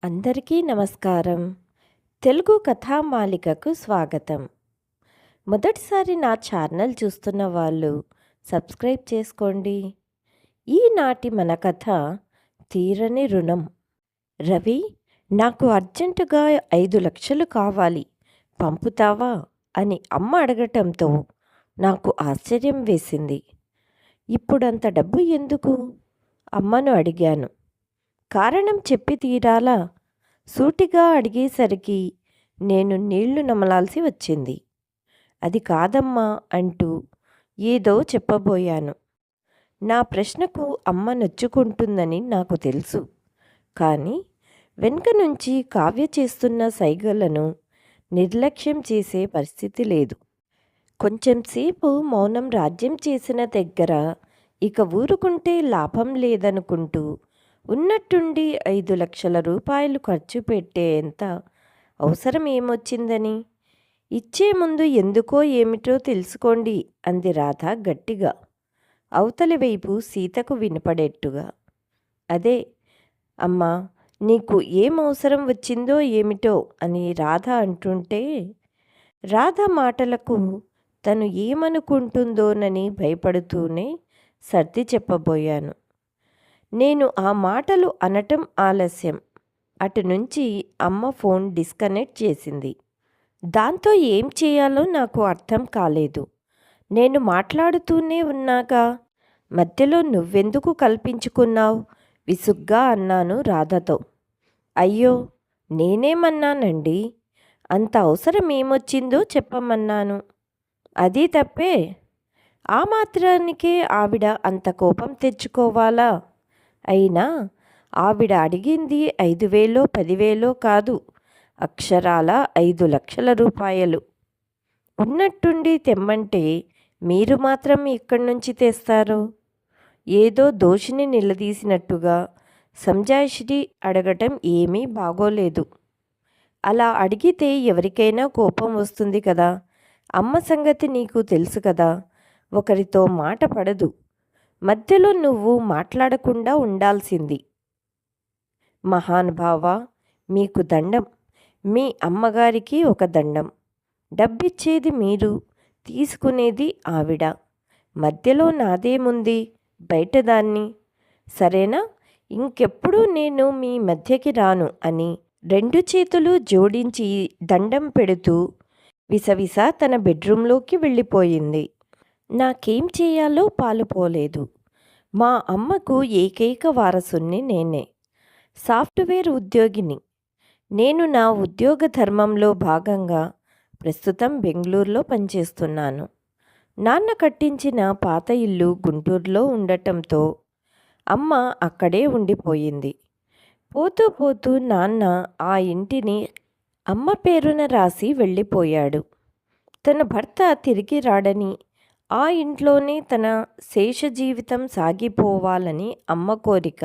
అందరికీ నమస్కారం. తెలుగు కథామాలికకు స్వాగతం. మొదటిసారి నా ఛానల్ చూస్తున్న వాళ్ళు సబ్స్క్రైబ్ చేసుకోండి. ఈనాటి మన కథ తీరని రుణం. రవి, నాకు అర్జెంటుగా 5 లక్షలు కావాలి, పంపుతావా అని అమ్మ అడగటంతో నాకు ఆశ్చర్యం వేసింది. ఇప్పుడంత డబ్బు ఎందుకు? అమ్మను అడిగాను. కారణం చెప్పి తీరాలా? సూటిగా అడిగేసరికి నేను నీళ్లు నమలాల్సి వచ్చింది. అది కాదమ్మా అంటూ ఏదో చెప్పబోయాను. నా ప్రశ్నకు అమ్మ నొచ్చుకుంటుందని నాకు తెలుసు. కానీ వెనుక నుంచి కావ్య చేస్తున్న సైగలను నిర్లక్ష్యం చేసే పరిస్థితి లేదు. కొంచెంసేపు మౌనం రాజ్యం చేసిన దగ్గర ఇక ఊరుకుంటే లాభం లేదనుకుంటూ ఉన్నట్టుండి 5 లక్షల రూపాయలు ఖర్చు పెట్టేంత అవసరం ఏమొచ్చిందని, ఇచ్చే ముందు ఎందుకో ఏమిటో తెలుసుకోండి అంది రాధ గట్టిగా, అవతలి వైపు సీతకు వినపడేట్టుగా. అదే అమ్మా, నీకు ఏం అవసరం వచ్చిందో ఏమిటో అని రాధ అంటుంటే, రాధ మాటలకు తను ఏమనుకుంటుందోనని భయపడుతూనే సర్ది చెప్పబోయాను. నేను ఆ మాటలు అనటం ఆలస్యం. అటు నుంచి అమ్మ ఫోన్ డిస్కనెక్ట్ చేసింది. దాంతో ఏం చేయాలో నాకు అర్థం కాలేదు. నేను మాట్లాడుతూనే ఉన్నాగా, మధ్యలో నువ్వెందుకు కల్పించుకున్నావు? విసుగ్గా అన్నాను రాధతో. అయ్యో, నేనేమన్నానండి? అంత అవసరం ఏమొచ్చిందో చెప్పమన్నాను. అది తప్పే. ఆ మాత్రానికే ఆవిడ అంత కోపం తెచ్చుకోవాలా? అయినా ఆవిడ అడిగింది 5,000 10,000 కాదు, అక్షరాల 5 లక్షల రూపాయలు. ఉన్నట్టుండి తెమ్మంటే మీరు మాత్రం ఇక్కడి నుంచి తెస్తారు? ఏదో దోషిని నిలదీసినట్టుగా సంజాయిషి అడగటం ఏమీ బాగోలేదు. అలా అడిగితే ఎవరికైనా కోపం వస్తుంది కదా. అమ్మ సంగతి నీకు తెలుసు కదా, ఒకరితో మాట పడదు. మధ్యలో నువ్వు మాట్లాడకుండా ఉండాల్సింది. మహానుభావ, మీకు దండం. మీ అమ్మగారికి ఒక దండం. డబ్బిచ్చేది మీరు, తీసుకునేది ఆవిడ. మధ్యలో నాదేముంది, బయటదాన్ని. సరేనా? ఇంకెప్పుడు నేను మీ మధ్యకి రాను అని 2 చేతులు జోడించి దండం పెడుతూ విసవిస తన బెడ్రూంలోకి వెళ్ళిపోయింది. నాకేం చేయాలో పాలుపోలేదు. మా అమ్మకు ఏకైక వారసుని నేనే. సాఫ్ట్వేర్ ఉద్యోగిని. నేను నా ఉద్యోగ ధర్మంలో భాగంగా ప్రస్తుతం బెంగళూరులో పనిచేస్తున్నాను. నాన్న కట్టించిన పాత ఇల్లు గుంటూరులో ఉండటంతో అమ్మ అక్కడే ఉండిపోయింది. పోతూ పోతూ నాన్న ఆ ఇంటిని అమ్మ పేరున రాసి వెళ్ళిపోయాడు. తన భర్త తిరిగి రాడని, ఆ ఇంట్లోనే తన శేష జీవితం సాగిపోవాలని అమ్మ కోరిక.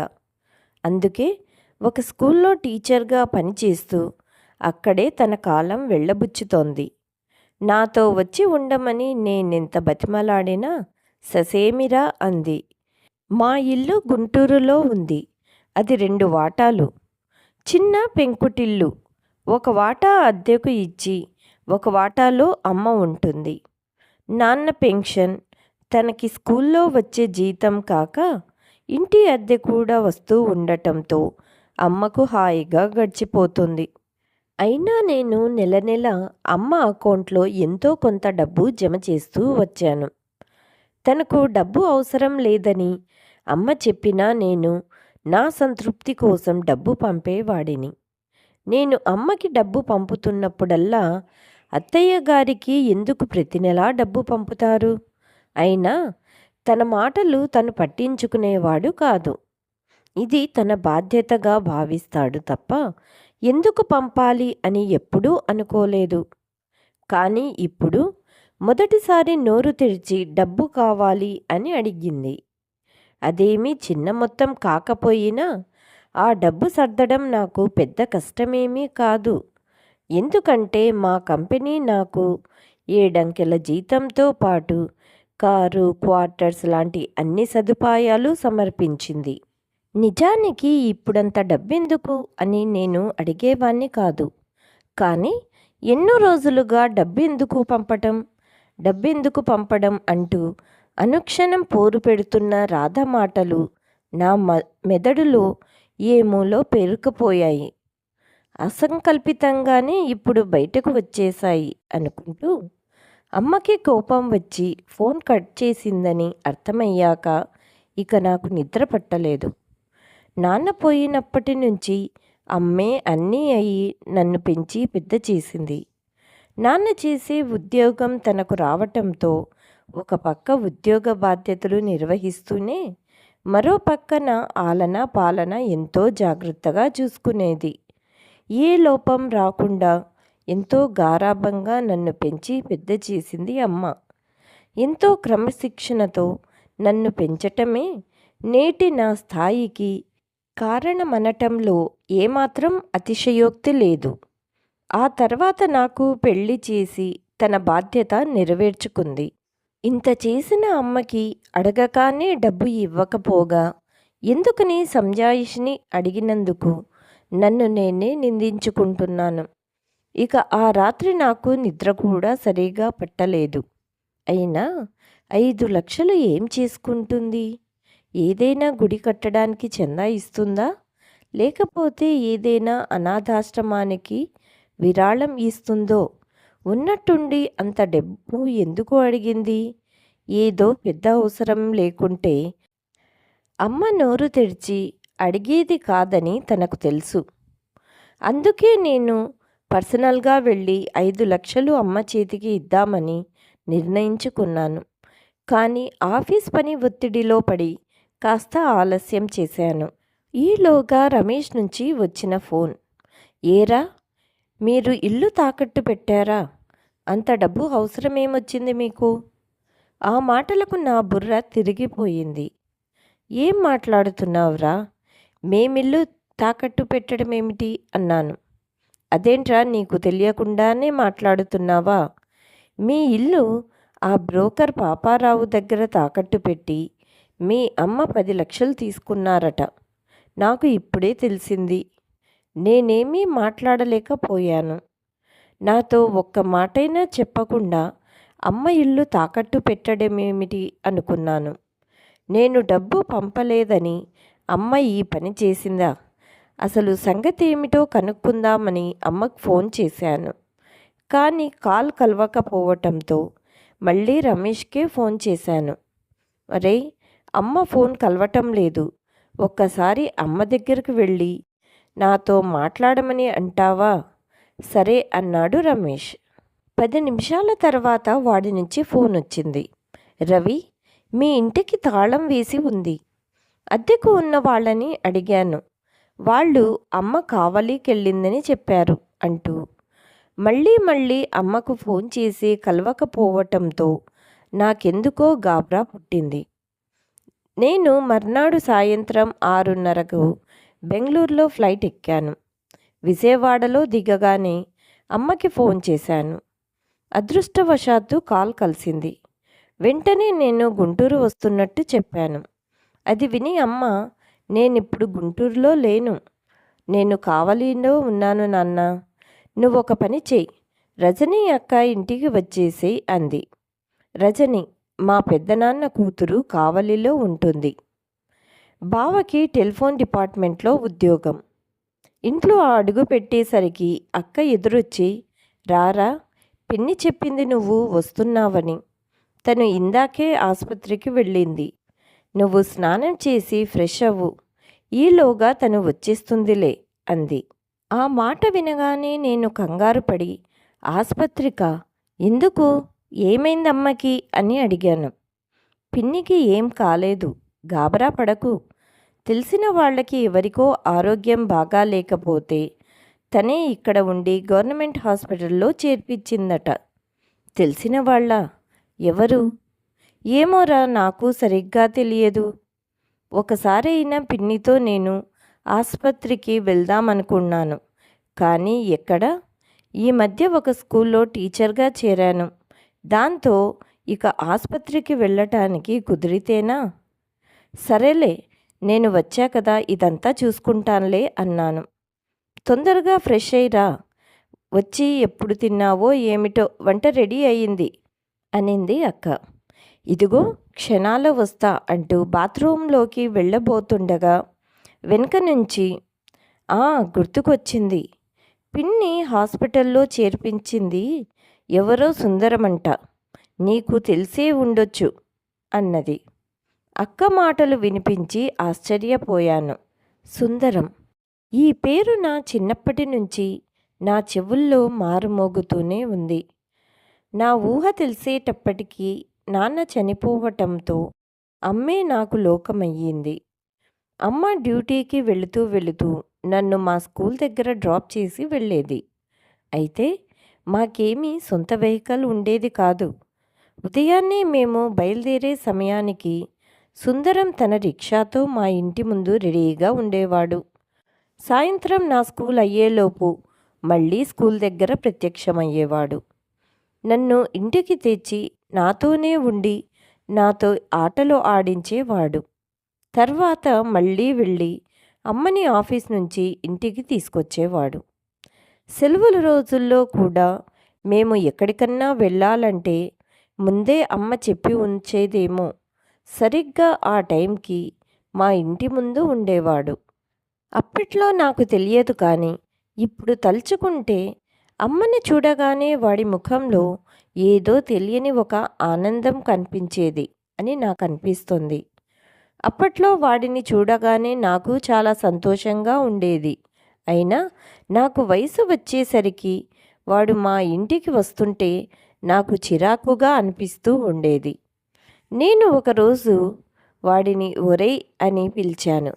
అందుకే ఒక స్కూల్లో టీచర్గా పనిచేస్తూ అక్కడే తన కాలం వెళ్ళబుచ్చుతోంది. నాతో వచ్చి ఉండమని నేనెంత బతిమలాడినా ససేమిరా అంది. మా ఇల్లు గుంటూరులో ఉంది. అది 2 వాటాలు. చిన్న పెంకుటిల్లు. ఒక వాటా అద్దెకు ఇచ్చి ఒక వాటాలో అమ్మ ఉంటుంది. నాన్న పెన్షన్, తనకి స్కూల్లో వచ్చే జీతం కాక ఇంటి అద్దె కూడా వస్తూ ఉండటంతో అమ్మకు హాయిగా గడిచిపోతుంది. అయినా నేను నెల నెల అమ్మ అకౌంట్లో ఎంతో కొంత డబ్బు జమ చేస్తూ వచ్చాను. తనకు డబ్బు అవసరం లేదని అమ్మ చెప్పినా నేను నా సంతృప్తి కోసం డబ్బు పంపేవాడిని. నేను అమ్మకి డబ్బు పంపుతున్నప్పుడల్లా అత్తయ్య గారికి ఎందుకు ప్రతి నెలా డబ్బు పంపుతారు? అయినా తన మాటలు తను పట్టించుకునేవాడు కాదు. ఇది తన బాధ్యతగా భావిస్తాడు తప్ప ఎందుకు పంపాలి అని ఎప్పుడూ అనుకోలేదు. కానీ ఇప్పుడు మొదటిసారి నోరు తెరిచి డబ్బు కావాలి అని అడిగింది. అదేమీ చిన్న మొత్తం కాకపోయినా ఆ డబ్బు సర్దడం నాకు పెద్ద కష్టమేమీ కాదు. ఎందుకంటే మా కంపెనీ నాకు 7 అంకెల జీతంతో పాటు కారు, క్వార్టర్స్ లాంటి అన్ని సదుపాయాలు సమర్పించింది. నిజానికి ఇప్పుడంత డబ్బెందుకు అని నేను అడిగేవాణ్ణి కాదు. కానీ ఎన్నో రోజులుగా డబ్బెందుకు పంపడం అంటూ అనుక్షణం పోరు పెడుతున్న రాధ మాటలు నా మెదడులో ఏ మూలో పేరుకుపోయాయి. అసంకల్పితంగానే ఇప్పుడు బయటకు వచ్చేశాయి అనుకుంటూ అమ్మకి కోపం వచ్చి ఫోన్ కట్ చేసిందని అర్థమయ్యాక ఇక నాకు నిద్ర పట్టలేదు. నాన్న పోయినప్పటి నుంచి అమ్మే అన్నీ అయి నన్ను పెంచి పెద్ద చేసింది. నాన్న చేసే ఉద్యోగం తనకు రావటంతో ఒక పక్క ఉద్యోగ బాధ్యతలు నిర్వహిస్తూనే మరో పక్కన ఆలన పాలన ఎంతో జాగ్రత్తగా చూసుకునేది. ఏ లోపం రాకుండా ఎంతో గారాబంగా నన్ను పెంచి పెద్ద చేసింది అమ్మ. ఎంతో క్రమశిక్షణతో నన్ను పెంచటమే నేటి నా స్థాయికి కారణమనటంలో ఏమాత్రం అతిశయోక్తి లేదు. ఆ తర్వాత నాకు పెళ్లి చేసి తన బాధ్యత నెరవేర్చుకుంది. ఇంత చేసిన అమ్మకి అడగగానే డబ్బు ఇవ్వకపోగా ఎందుకని సంజాయిషిని అడిగినందుకు నన్ను నేనే నిందించుకుంటున్నాను. ఇక ఆ రాత్రి నాకు నిద్ర కూడా సరిగా పట్టలేదు. అయినా 5 లక్షలు ఏం చేసుకుంటుంది? ఏదైనా గుడి కట్టడానికి చందా ఇస్తుందా? లేకపోతే ఏదైనా అనాథాశ్రమానికి విరాళం ఇస్తుందో? ఉన్నట్టుండి అంత డబ్బు ఎందుకు అడిగింది? ఏదో పెద్ద అవసరం లేకుంటే అమ్మ నోరు తెరిచి అడిగేది కాదని తనకు తెలుసు. అందుకే నేను పర్సనల్గా వెళ్ళి 5 లక్షలు అమ్మ చేతికి ఇద్దామని నిర్ణయించుకున్నాను. కానీ ఆఫీస్ పని ఒత్తిడిలో పడి కాస్త ఆలస్యం చేశాను. ఈలోగా రమేష్ నుంచి వచ్చిన ఫోన్. ఏరా, మీరు ఇల్లు తాకట్టు పెట్టారా? అంత డబ్బు అవసరమేమొచ్చింది మీకు? ఆ మాటలకు నా బుర్ర తిరిగిపోయింది. ఏం మాట్లాడుతున్నావురా? మేమిల్లు తాకట్టు పెట్టడం ఏమిటి అన్నాను. అదేంట్రా, నీకు తెలియకుండానే మాట్లాడుతున్నావా? మీ ఇల్లు ఆ బ్రోకర్ పాపారావు దగ్గర తాకట్టు పెట్టి మీ అమ్మ 10 లక్షలు తీసుకున్నారట. నాకు ఇప్పుడే తెలిసింది. నేనేమీ మాట్లాడలేకపోయాను. నాతో ఒక్క మాటైనా చెప్పకుండా అమ్మ ఇల్లు తాకట్టు పెట్టడమేమిటి అనుకున్నాను. నేను డబ్బు పంపలేదని అమ్మ ఈ పని చేసిందా? అసలు సంగతి ఏమిటో కనుక్కుందామని అమ్మకు ఫోన్ చేశాను. కానీ కాల్ కలవకపోవటంతో మళ్ళీ రమేష్కే ఫోన్ చేశాను. అరే, అమ్మ ఫోన్ కలవటం లేదు. ఒక్కసారి అమ్మ దగ్గరకు వెళ్ళి నాతో మాట్లాడమని అంటావా? సరే అన్నాడు రమేష్. 10 నిమిషాల తర్వాత వాడి నుంచి ఫోన్ వచ్చింది. రవి, మీ ఇంటికి తాళం వేసి ఉంది. అద్దెకు ఉన్న వాళ్ళని అడిగాను. వాళ్ళు అమ్మ కావలికెళ్ళిందని చెప్పారు అంటూ మళ్ళీ అమ్మకు ఫోన్ చేసి కలవకపోవటంతో నాకెందుకో గాబరా పుట్టింది. నేను మర్నాడు సాయంత్రం 6:30కు బెంగళూరులో ఫ్లైట్ ఎక్కాను. విజయవాడలో దిగగానే అమ్మకి ఫోన్ చేశాను. అదృష్టవశాత్తు కాల్ కలిసింది. వెంటనే నేను గుంటూరు వస్తున్నట్టు చెప్పాను. అది విని అమ్మ, నేనిప్పుడు గుంటూరులో లేను, నేను కావలిలో ఉన్నాను నాన్న. నువ్వొక పని చెయ్యి, రజనీ అక్క ఇంటికి వచ్చేసేయ్ అంది. రజని మా పెద్దనాన్న కూతురు కావలిలో ఉంటుంది. బావకి టెలిఫోన్ డిపార్ట్మెంట్లో ఉద్యోగం. ఇంట్లో అడుగు పెట్టేసరికి అక్క ఎదురొచ్చి, రారా, పిన్ని చెప్పింది నువ్వు వస్తున్నావని. తను ఇందాకే ఆసుపత్రికి వెళ్ళింది. నువ్వు స్నానం చేసి ఫ్రెష్ అవ్వు, ఈలోగా తను వచ్చేస్తుందిలే అంది. ఆ మాట వినగానే నేను కంగారు పడి, ఆసుపత్రికా? ఎందుకు? ఏమైందమ్మకి అని అడిగాను. పిన్నికి ఏం కాలేదు, గాబరా పడకు. తెలిసిన వాళ్ళకి ఎవరికో ఆరోగ్యం బాగా లేకపోతే తనే ఇక్కడ ఉండి గవర్నమెంట్ హాస్పిటల్లో చేర్పించిందట. తెలిసిన వాళ్ళ? ఎవరు? ఏమోరా, నాకు సరిగ్గా తెలియదు. ఒకసారి అయినా పిన్నితో నేను ఆసుపత్రికి వెళ్దామనుకున్నాను, కానీ ఎక్కడ? ఈ మధ్య ఒక స్కూల్లో టీచర్గా చేరాను. దాంతో ఇక ఆసుపత్రికి వెళ్ళటానికి కుదిరితేనా? సరేలే, నేను వచ్చా కదా ఇదంతా చూసుకుంటానులే అన్నాను. తొందరగా ఫ్రెష్ అయ్యిరా, వచ్చి ఎప్పుడు తిన్నావో ఏమిటో వంట రెడీ అయ్యింది అనింది అక్క. ఇదిగో క్షణాల్లో వస్తా అంటూ బాత్రూంలోకి వెళ్ళబోతుండగా వెనుక నుంచి గుర్తుకొచ్చింది. పిన్ని హాస్పిటల్లో చేర్పించింది ఎవరో సుందరమంట, నీకు తెలిసే ఉండొచ్చు అన్నది. అక్క మాటలు వినిపించి ఆశ్చర్యపోయాను. సుందరం, ఈ పేరు నా చిన్నప్పటి నుంచి నా చెవుల్లో మారుమోగుతూనే ఉంది. నా ఊహ తెలిసేటప్పటికీ నాన్న చనిపోవటంతో అమ్మే నాకు లోకమయ్యింది. అమ్మ డ్యూటీకి వెళుతూ వెళుతూ నన్ను మా స్కూల్ దగ్గర డ్రాప్ చేసి వెళ్ళేది. అయితే మాకేమీ సొంత వెహికల్ ఉండేది కాదు. ఉదయాన్నే మేము బయలుదేరే సమయానికి సుందరం తన రిక్షాతో మా ఇంటి ముందు రెడీగా ఉండేవాడు. సాయంత్రం నా స్కూల్ అయ్యేలోపు మళ్ళీ స్కూల్ దగ్గర ప్రత్యక్షమయ్యేవాడు. నన్ను ఇంటికి తెచ్చి నాతోనే ఉండి నాతో ఆటలు ఆడించేవాడు. తర్వాత మళ్ళీ వెళ్ళి అమ్మని ఆఫీస్ నుంచి ఇంటికి తీసుకొచ్చేవాడు. సెలవుల రోజుల్లో కూడా మేము ఎక్కడికన్నా వెళ్ళాలంటే ముందే అమ్మ చెప్పి ఉంచేదేమో. సరిగ్గా ఆ టైంకి మా ఇంటి ముందు ఉండేవాడు. అప్పట్లో నాకు తెలియదు కానీ ఇప్పుడు తలుచుకుంటే అమ్మని చూడగానే వాడి ముఖంలో ఏదో తెలియని ఒక ఆనందం కనిపించేది అని నాకు అనిపిస్తుంది. అప్పట్లో వాడిని చూడగానే నాకు చాలా సంతోషంగా ఉండేది. అయినా నాకు వయసు వచ్చేసరికి వాడు మా ఇంటికి వస్తుంటే నాకు చిరాకుగా అనిపిస్తూ ఉండేది. నేను ఒకరోజు వాడిని ఒరేయ్ అని పిలిచాను.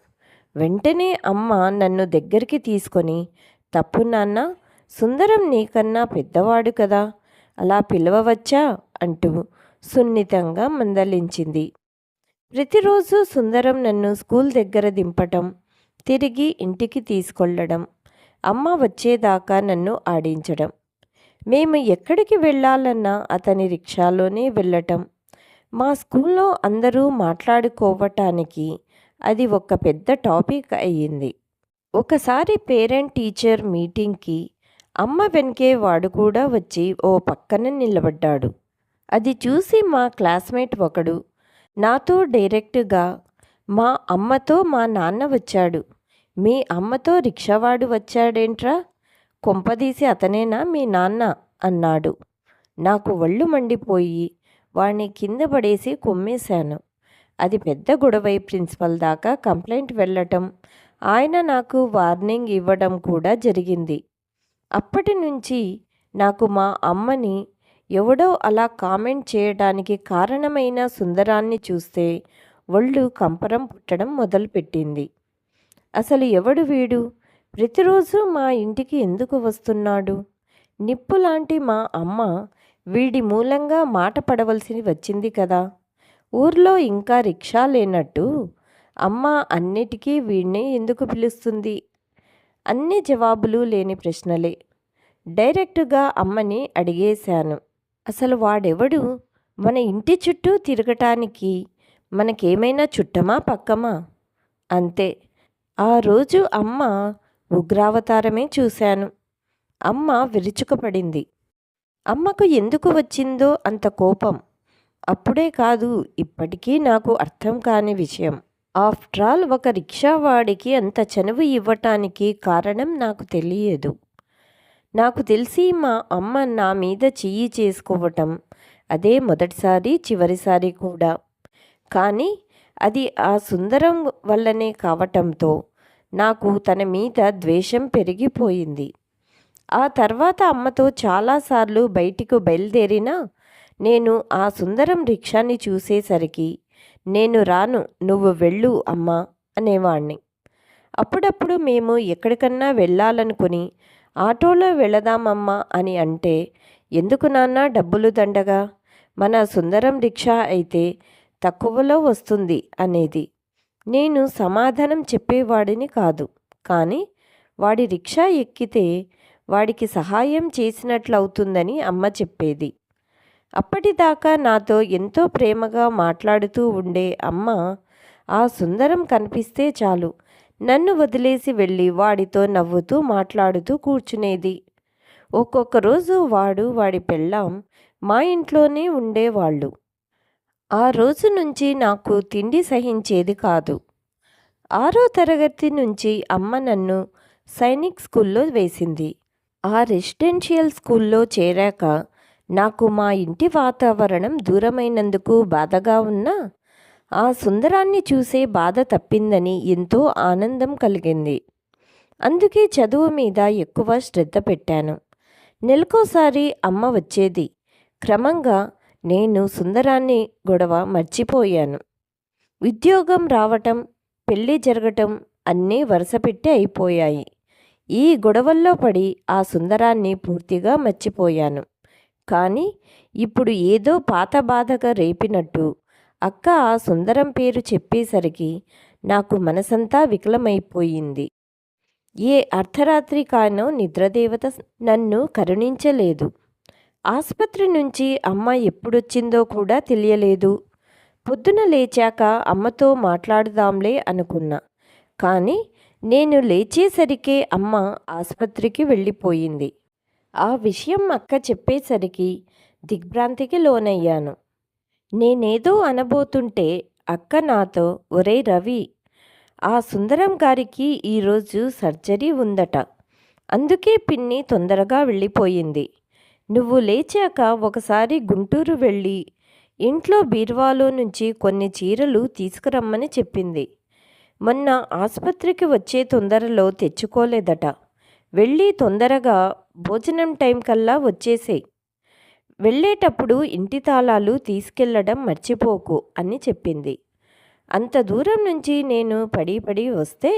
వెంటనే అమ్మ నన్ను దగ్గరికి తీసుకొని, తప్పు నాన్న, సుందరం నీకన్నా పెద్దవాడు కదా, అలా పిలవవచ్చా అంటూ సున్నితంగా మందలించింది. ప్రతిరోజు సుందరం నన్ను స్కూల్ దగ్గర దింపటం, తిరిగి ఇంటికి తీసుకెళ్ళడం, అమ్మ వచ్చేదాకా నన్ను ఆడించడం, మేము ఎక్కడికి వెళ్ళాలన్నా అతని రిక్షాలోనే వెళ్ళటం, మా స్కూల్లో అందరూ మాట్లాడుకోవటానికి అది ఒక పెద్ద టాపిక్ అయ్యింది. ఒకసారి పేరెంట్ టీచర్ మీటింగ్కి అమ్మ వెనకే వాడు కూడా వచ్చి ఓ పక్కన నిలబడ్డాడు. అది చూసి మా క్లాస్మేట్ ఒకడు నాతో డైరెక్ట్గా, మా అమ్మతో మా నాన్న వచ్చాడు, మీ అమ్మతో రిక్షావాడు వచ్చాడేంట్రా, కొంపదీసి అతనేనా మీ నాన్న అన్నాడు. నాకు ఒళ్ళు మండిపోయి వాణ్ణి కింద పడేసి కొమ్మేశాను. అది పెద్ద గొడవై ప్రిన్సిపల్ దాకా కంప్లైంట్ వెళ్ళటం, ఆయన నాకు వార్నింగ్ ఇవ్వడం కూడా జరిగింది. అప్పటి నుంచి నాకు మా అమ్మని ఎవడో అలా కామెంట్ చేయడానికి కారణమైన సుందరాన్ని చూస్తే ఒళ్ళు కంపరం పుట్టడం మొదలుపెట్టింది. అసలు ఎవడు వీడు, ప్రతిరోజు మా ఇంటికి ఎందుకు వస్తున్నాడు? నిప్పులాంటి మా అమ్మ వీడి మూలంగా మాట పడవలసి వచ్చింది కదా. ఊర్లో ఇంకా రిక్షా లేనట్టు అమ్మ అన్నిటికీ వీడినే ఎందుకు పిలుస్తుంది? అన్ని జవాబులు లేని ప్రశ్నలే. డైరెక్టుగా అమ్మని అడిగేశాను. అసలు వాడెవడు? మన ఇంటి చుట్టూ తిరగటానికి మనకేమైనా చుట్టమా పక్కమా? అంతే. ఆ రోజు అమ్మ ఉగ్రావతారమే చూశాను. అమ్మ విరుచుకుపడింది. అమ్మకు ఎందుకు వచ్చిందో అంత కోపం అప్పుడే కాదు, ఇప్పటికీ నాకు అర్థం కాని విషయం. ఆఫ్టర్ ఆల్ ఒక రిక్షావాడికి అంత చనువు ఇవ్వటానికి కారణం నాకు తెలియదు. నాకు తెలిసి మా అమ్మ నా మీద చెయ్యి చేసుకోవటం అదే మొదటిసారి, చివరిసారి కూడా. కానీ అది ఆ సుందరం వల్లనే కావటంతో నాకు తన మీద ద్వేషం పెరిగిపోయింది. ఆ తర్వాత అమ్మతో చాలాసార్లు బయటికి బయలుదేరినా నేను ఆ సుందరం రిక్షాని చూసేసరికి నేను రాను, నువ్వు వెళ్ళు అమ్మా అనేవాణ్ణి. అప్పుడప్పుడు మేము ఎక్కడికన్నా వెళ్ళాలనుకుని ఆటోలో వెళదామమ్మా అని అంటే, ఎందుకు నాన్న డబ్బులు దండగా, మన సుందరం రిక్షా అయితే తక్కువలో వస్తుంది అనేది. నేను సమాధానం చెప్పేవాడిని కాదు. కానీ వాడి రిక్షా ఎక్కితే వాడికి సహాయం చేసినట్లవుతుందని అమ్మ చెప్పేది. అప్పటిదాకా నాతో ఎంతో ప్రేమగా మాట్లాడుతూ ఉండే అమ్మ ఆ సుందరం కనిపిస్తే చాలు నన్ను వదిలేసి వెళ్ళి వాడితో నవ్వుతూ మాట్లాడుతూ కూర్చునేది. ఒక్కొక్క రోజు వాడు వాడి పెళ్ళాం మా ఇంట్లోనే ఉండేవాళ్ళు. ఆ రోజు నుంచి నాకు తిండి సహించేది కాదు. 6వ తరగతి నుంచి అమ్మ నన్ను సైనిక్ స్కూల్లో వేసింది. ఆ రెసిడెన్షియల్ స్కూల్లో చేరాక నాకు మా ఇంటి వాతావరణం దూరమైనందుకు బాధగా ఉన్నా ఆ సుందరాన్ని చూసే బాధ తప్పిందని ఎంతో ఆనందం కలిగింది. అందుకే చదువు మీద ఎక్కువ శ్రద్ధ పెట్టాను. నెలకోసారి అమ్మ వచ్చేది. క్రమంగా నేను సుందరాన్ని గొడవ మర్చిపోయాను. ఉద్యోగం రావటం, పెళ్ళి జరగటం అన్నీ వరుసపెట్టి అయిపోయాయి. ఈ గొడవల్లో పడి ఆ సుందరాన్ని పూర్తిగా మర్చిపోయాను. కానీ ఇప్పుడు ఏదో పాత బాధగా రేపినట్టు అక్క ఆ సుందరం పేరు చెప్పేసరికి నాకు మనసంతా వికలమైపోయింది. ఏ అర్ధరాత్రి కానో నిద్రదేవత నన్ను కరుణించలేదు. ఆసుపత్రి నుంచి అమ్మ ఎప్పుడొచ్చిందో కూడా తెలియలేదు. పొద్దున లేచాక అమ్మతో మాట్లాడుదాంలే అనుకున్నా. కానీ నేను లేచేసరికే అమ్మ ఆసుపత్రికి వెళ్ళిపోయింది. ఆ విషయం అక్క చెప్పేసరికి దిగ్భ్రాంతికి లోనయ్యాను. నేనేదో అనబోతుంటే అక్క నాతో, ఒరేయ్ రవి, ఆ సుందరం గారికి ఈరోజు సర్జరీ ఉందట. అందుకే పిన్ని తొందరగా వెళ్ళిపోయింది. నువ్వు లేచాక ఒకసారి గుంటూరు వెళ్ళి ఇంట్లో బీరువాలో నుంచి కొన్ని చీరలు తీసుకురమ్మని చెప్పింది. మొన్న ఆసుపత్రికి వచ్చే తొందరలో తెచ్చుకోలేదట. వెళ్ళి తొందరగా భోజనం టైం కల్లా వచ్చేసేయ్. వెళ్ళేటప్పుడు ఇంటి తాళాలు తీసుకెళ్ళడం మర్చిపోకు అని చెప్పింది. అంత దూరం నుంచి నేను పడి పడి వస్తే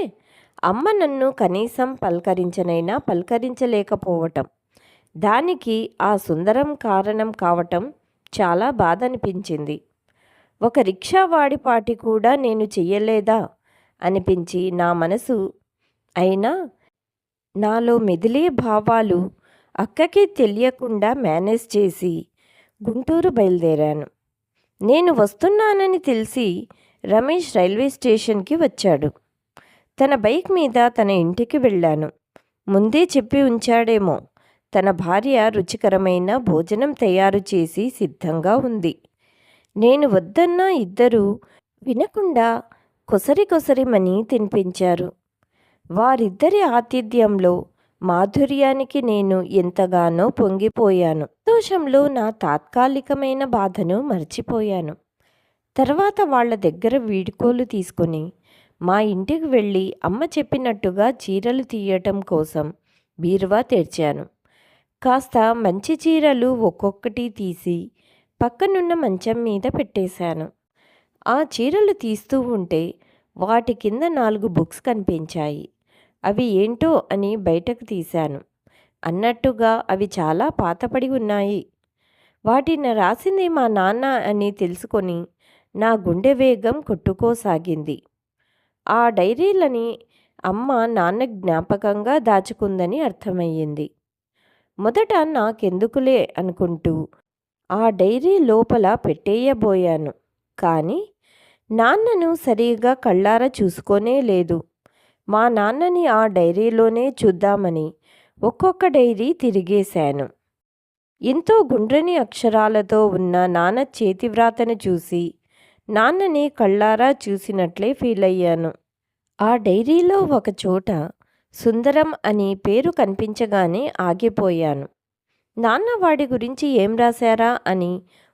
అమ్మ నన్ను కనీసం పలకరించనైనా పలకరించలేకపోవటం, దానికి ఆ సుందరం కారణం కావటం చాలా బాధ అనిపించింది. ఒక రిక్షా వాడిపాటి కూడా నేను చెయ్యలేదా అనిపించి నా మనసు. అయినా నాలో మెదిలే భావాలు అక్కకి తెలియకుండా మేనేజ్ చేసి గుంటూరు బయలుదేరాను. నేను వస్తున్నానని తెలిసి రమేష్ రైల్వే స్టేషన్కి వచ్చాడు. తన బైక్ మీద తన ఇంటికి వెళ్ళాను. ముందే చెప్పి ఉంచాడేమో, తన భార్య రుచికరమైన భోజనం తయారు చేసి సిద్ధంగా ఉంది. నేను వద్దన్నా ఇద్దరూ వినకుండా కొసరి కొసరిమని తినిపించారు. వారిద్దరి ఆతిథ్యంలో మాధుర్యానికి నేను ఎంతగానో పొంగిపోయాను. సంతోషంలో నా తాత్కాలికమైన బాధను మర్చిపోయాను. తర్వాత వాళ్ళ దగ్గర వీడ్కోలు తీసుకొని మా ఇంటికి వెళ్ళి అమ్మ చెప్పినట్టుగా చీరలు తీయటం కోసం బీరువా తెరిచాను. కాస్త మంచి చీరలు ఒక్కొక్కటి తీసి పక్కనున్న మంచం మీద పెట్టేశాను. ఆ చీరలు తీస్తూ ఉంటే వాటి కింద 4 బుక్స్ కనిపించాయి. అవి ఏంటో అని బయటకు తీశాను. అన్నట్టుగా అవి చాలా పాతపడి ఉన్నాయి. వాటిని రాసింది మా నాన్న అని తెలుసుకొని నా గుండె వేగం కొట్టుకోసాగింది. ఆ డైరీలని అమ్మ నాన్న జ్ఞాపకంగా దాచుకుందని అర్థమయ్యింది. మొదట నాకెందుకులే అనుకుంటూ ఆ డైరీ లోపల పెట్టేయబోయాను. కానీ నాన్నను సరిగా కళ్ళారా చూసుకోనే లేదు. మా నాన్నని ఆ డైరీలోనే చూద్దామని ఒక్కొక్క డైరీ తిరిగేశాను. ఎంతో గుండ్రని అక్షరాలతో ఉన్న నాన్న చేతివ్రాతను చూసి నాన్నని కళ్ళారా చూసినట్లే ఫీల్ అయ్యాను. ఆ డైరీలో ఒక చోట సుందరం అని పేరు కనిపించగానే ఆగిపోయాను. నాన్న వాడి గురించి ఏం రాశారా అని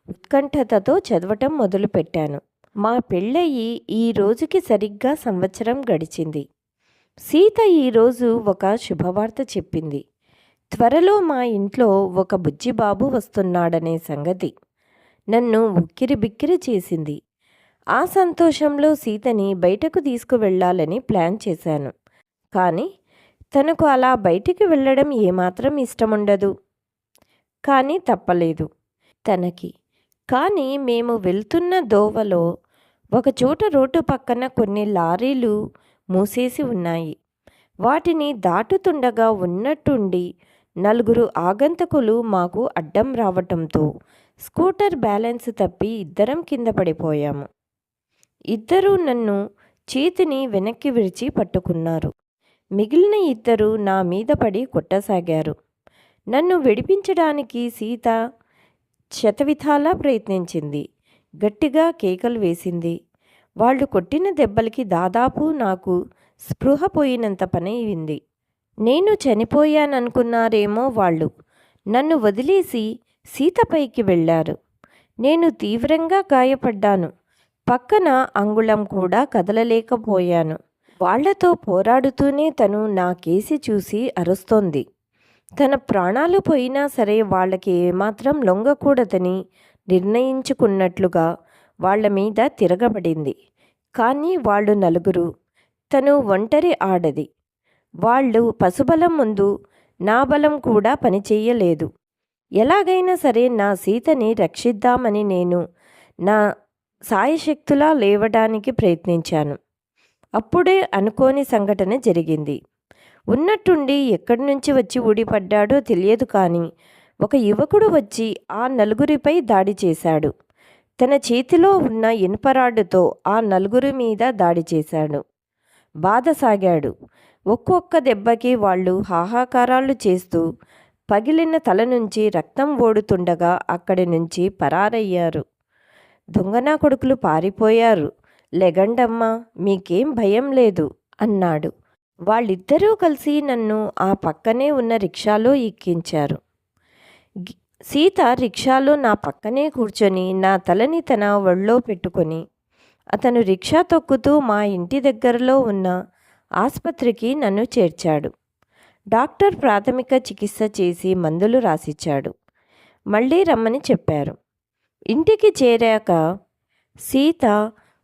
ఉత్కంఠతతో చదవటం మొదలుపెట్టాను. మా పెళ్ళయి ఈ రోజుకి సరిగ్గా సంవత్సరం గడిచింది. సీత ఈరోజు ఒక శుభవార్త చెప్పింది. త్వరలో మా ఇంట్లో ఒక బుజ్జిబాబు వస్తున్నాడనే సంగతి నన్ను ఉక్కిరిబిక్కిరి చేసింది. ఆ సంతోషంలో సీతని బయటకు తీసుకువెళ్ళాలని ప్లాన్ చేశాను. కానీ తనకు అలా బయటికి వెళ్ళడం ఏమాత్రం ఇష్టముండదు. కానీ తప్పలేదు తనకి. కానీ మేము వెళ్తున్న దోవలో ఒకచోట రోడ్డు పక్కన కొన్ని లారీలు మూసేసి ఉన్నాయి. వాటిని దాటుతుండగా ఉన్నట్టుండి 4 ఆగంతకులు మాకు అడ్డం రావటంతో స్కూటర్ బ్యాలెన్స్ తప్పి ఇద్దరం కింద పడిపోయాము. ఇద్దరూ నన్ను చేతిని వెనక్కి విరిచి పట్టుకున్నారు. మిగిలిన ఇద్దరు నా మీద పడి కొట్టసాగారు. నన్ను విడిపించడానికి సీత శతవిధాలా ప్రయత్నించింది. గట్టిగా కేకలు వేసింది. వాళ్ళు కొట్టిన దెబ్బలకి దాదాపు నాకు స్పృహ పోయినంత పనయింది. నేను చనిపోయాననుకున్నారేమో వాళ్ళు. నన్ను వదిలేసి సీతపైకి వెళ్ళారు. నేను తీవ్రంగా గాయపడ్డాను. పక్కన అంగుళం కూడా కదలలేకపోయాను. వాళ్లతో పోరాడుతూనే తను నా కేసి చూసి అరుస్తోంది. తన ప్రాణాలు పోయినా సరే వాళ్ళకి ఏమాత్రం లొంగకూడదని నిర్ణయించుకున్నట్లుగా వాళ్ల మీద తిరగబడింది. కానీ వాళ్ళు నలుగురు, తను ఒంటరి ఆడది. వాళ్ళు పశుబలం ముందు నా బలం కూడా పనిచేయలేదు. ఎలాగైనా సరే నా సీతని రక్షిద్దామని నేను నా సాయశక్తులా లేవడానికి ప్రయత్నించాను. అప్పుడే అనుకోని సంఘటన జరిగింది. ఉన్నట్టుండి ఎక్కడి నుంచి వచ్చి ఊడిపడ్డాడో తెలియదు, కానీ ఒక యువకుడు వచ్చి ఆ నలుగురిపై దాడి చేశాడు. తన చేతిలో ఉన్న ఇనుపరాడుతో ఆ నలుగురి మీద దాడి చేశాడు. బాధసాగాడు. ఒక్కొక్క దెబ్బకి వాళ్ళు హాహాకారాలు చేస్తూ పగిలిన తల నుంచి రక్తం ఓడుతుండగా అక్కడి నుంచి పరారయ్యారు. దొంగనా కొడుకులు పారిపోయారు. లెగండమ్మా, మీకేం భయం లేదు అన్నాడు. వాళ్ళిద్దరూ కలిసి నన్ను ఆ పక్కనే ఉన్న రిక్షాలో ఎక్కించారు. సీత రిక్షాలో నా పక్కనే కూర్చొని నా తలని తన ఒళ్ళో పెట్టుకొని అతను రిక్షా తొక్కుతూ మా ఇంటి దగ్గరలో ఉన్న ఆసుపత్రికి నన్ను చేర్చాడు. డాక్టర్ ప్రాథమిక చికిత్స చేసి మందులు రాసిచ్చాడు. మళ్ళీ రమ్మని చెప్పారు. ఇంటికి చేరాక సీత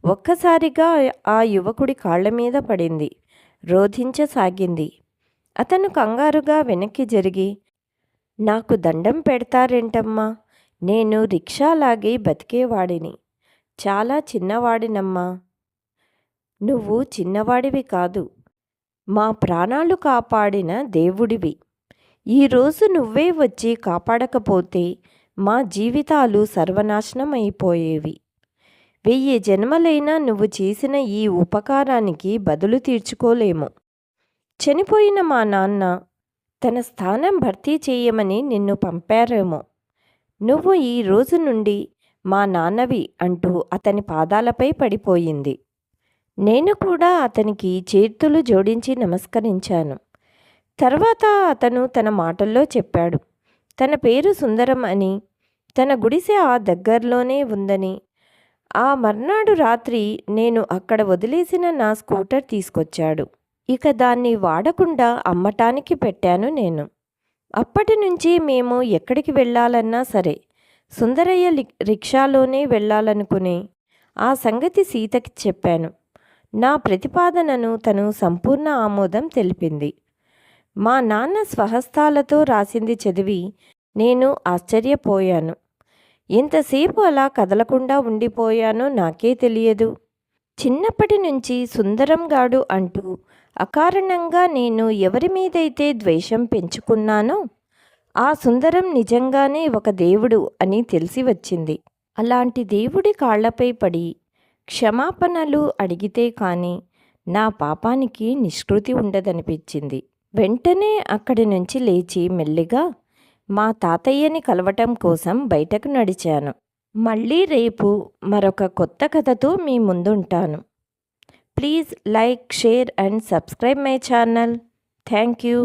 ఒక్కసారిగా ఆ యువకుడి కాళ్ల మీద పడింది. రోధించసాగింది. అతను కంగారుగా వెనక్కి జరిగి, నాకు దండం పెడతారేంటమ్మా, నేను రిక్షాలాగి బతికేవాడిని, చాలా చిన్నవాడినమ్మా. నువ్వు చిన్నవాడివి కాదు, మా ప్రాణాలు కాపాడిన దేవుడివి. ఈరోజు నువ్వే వచ్చి కాపాడకపోతే మా జీవితాలు సర్వనాశనం అయిపోయేవి. 1000 జన్మలైనా నువ్వు చేసిన ఈ ఉపకారానికి బదులు తీర్చుకోలేము. చనిపోయిన మా నాన్న తన స్థానం భర్తీ చేయమని నిన్ను పంపారేమో. నువ్వు ఈ రోజు నుండి మా నాన్నవి అంటూ అతని పాదాలపై పడిపోయింది. నేను కూడా అతనికి చేతులు జోడించి నమస్కరించాను. తర్వాత అతను తన మాటల్లో చెప్పాడు. తన పేరు సుందరం అని, తన గుడిసె ఆ దగ్గరలోనే ఉందని. ఆ మర్నాడు రాత్రి నేను అక్కడ వదిలేసిన నా స్కూటర్ తీసుకొచ్చాడు. ఇక దాన్ని వాడకుండా అమ్మటానికి పెట్టాను నేను. అప్పటి నుంచి మేము ఎక్కడికి వెళ్ళాలన్నా సరే సుందరయ్య రిక్షాలోనే వెళ్ళాలనుకునే ఆ సంగతి సీతకి చెప్పాను. నా ప్రతిపాదనను తను సంపూర్ణ ఆమోదం తెలిపింది. మా నాన్న స్వహస్తాలతో రాసింది చదివి నేను ఆశ్చర్యపోయాను. ఎంతసేపు అలా కదలకుండా ఉండిపోయానో నాకే తెలియదు. చిన్నప్పటి నుంచి సుందరంగాడు అంటూ అకారణంగా నేను ఎవరి మీదైతే ద్వేషం పెంచుకున్నానో ఆ సుందరం నిజంగానే ఒక దేవుడు అని తెలిసి వచ్చింది. అలాంటి దేవుడి కాళ్లపై పడి క్షమాపణలు అడిగితే కానీ నా పాపానికి నిష్కృతి ఉండదనిపించింది. వెంటనే అక్కడి నుంచి లేచి మెల్లిగా మా తాతయ్యని కలవటం కోసం బయటకు నడిచాను. మళ్ళీ రేపు మరొక కొత్త కథతో మీ ముందుంటాను. Please like, share and subscribe my channel. Thank you.